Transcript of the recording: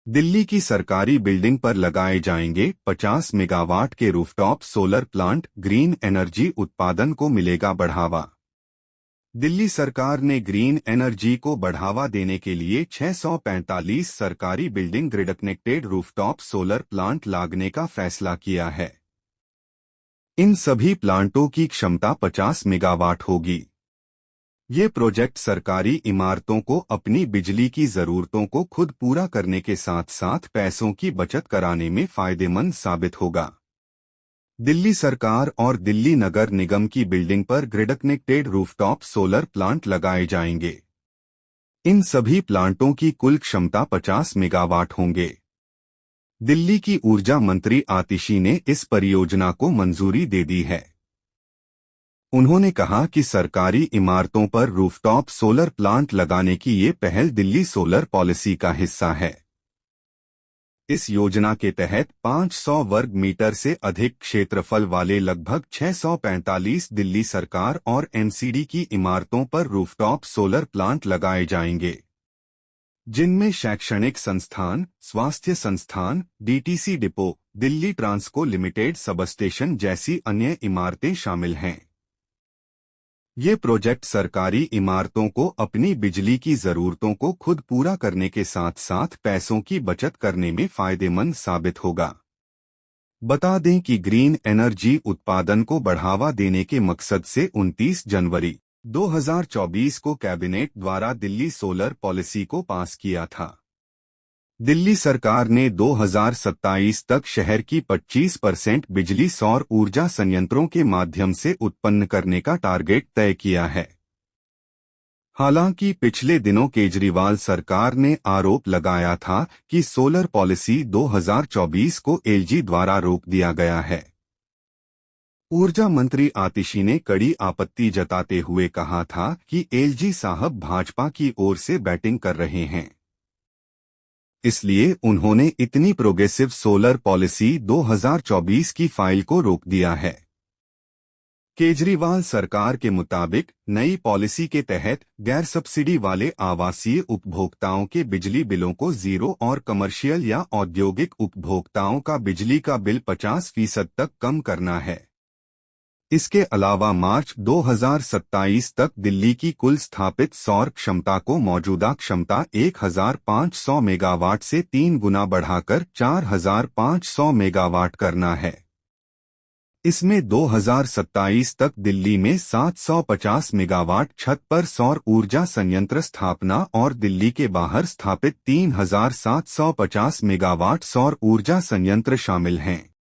दिल्ली की सरकारी बिल्डिंग पर लगाए जाएंगे 50 मेगावाट के rooftop solar plant. Green energy उत्पादन को मिलेगा बढ़ावा। दिल्ली सरकार ने ग्रीन एनर्जी को बढ़ावा देने के लिए 645 सरकारी building grid connected rooftop solar plant लगाने का फैसला किया है। इन सभी प्लांटों की क्षमता 50 मेगावाट होगी। ये प्रोजेक्ट सरकारी इमारतों को अपनी बिजली की जरूरतों को खुद पूरा करने के साथ साथ पैसों की बचत कराने में फायदेमंद साबित होगा। दिल्ली सरकार और दिल्ली नगर निगम की बिल्डिंग पर grid connected rooftop solar plant लगाए जाएंगे। इन सभी प्लांटों की कुल क्षमता 50 मेगावाट होंगे। दिल्ली की ऊर्जा मंत्री आतिशी ने इस परियोजना को मंजूरी दे दी है। उन्होंने कहा कि सरकारी इमारतों पर रूफटॉप सोलर प्लांट लगाने की ये पहल दिल्ली सोलर पॉलिसी का हिस्सा है। इस योजना के तहत 500 वर्ग मीटर से अधिक क्षेत्रफल वाले लगभग 645 दिल्ली सरकार और एनसीडी की इमारतों पर रूफटॉप सोलर प्लांट लगाए जाएंगे, जिनमें शैक्षणिक संस्थान, स्वास्थ्य संस्थान, DTC depot, Delhi Transco limited substation जैसी अन्य इमारतें शामिल हैं। ये प्रोजेक्ट सरकारी इमारतों को अपनी बिजली की जरूरतों को खुद पूरा करने के साथ साथ पैसों की बचत करने में फायदेमंद साबित होगा। बता दें कि ग्रीन एनर्जी उत्पादन को बढ़ावा देने के मकसद से 29 जनवरी 2024 को कैबिनेट द्वारा दिल्ली सोलर पॉलिसी को पास किया था। दिल्ली सरकार ने 2027 तक शहर की 25% बिजली सौर ऊर्जा संयंत्रों के माध्यम से उत्पन्न करने का टारगेट तय किया है। हालांकि पिछले दिनों केजरीवाल सरकार ने आरोप लगाया था कि सोलर पॉलिसी 2024 को एलजी द्वारा रोक दिया गया है। ऊर्जा मंत्री आतिशी ने कड़ी आपत्ति जताते हुए कहा था कि एलजी साहब भाजपा की ओर से बैटिंग कर रहे हैं, इसलिए उन्होंने इतनी प्रोग्रेसिव सोलर पॉलिसी 2024 की फाइल को रोक दिया है। केजरीवाल सरकार के मुताबिक नई पॉलिसी के तहत गैर सब्सिडी वाले आवासीय उपभोक्ताओं के बिजली बिलों को 0 और कमर्शियल या औद्योगिक उपभोक्ताओं का बिजली का बिल 50% तक कम करना है। इसके अलावा मार्च 2027 तक दिल्ली की कुल स्थापित सौर क्षमता को मौजूदा क्षमता 1500 मेगावाट से 3 गुना बढ़ाकर 4500 मेगावाट करना है। इसमें 2027 तक दिल्ली में 750 मेगावाट छत पर सौर ऊर्जा संयंत्र स्थापना और दिल्ली के बाहर स्थापित 3750 मेगावाट सौर ऊर्जा संयंत्र शामिल हैं।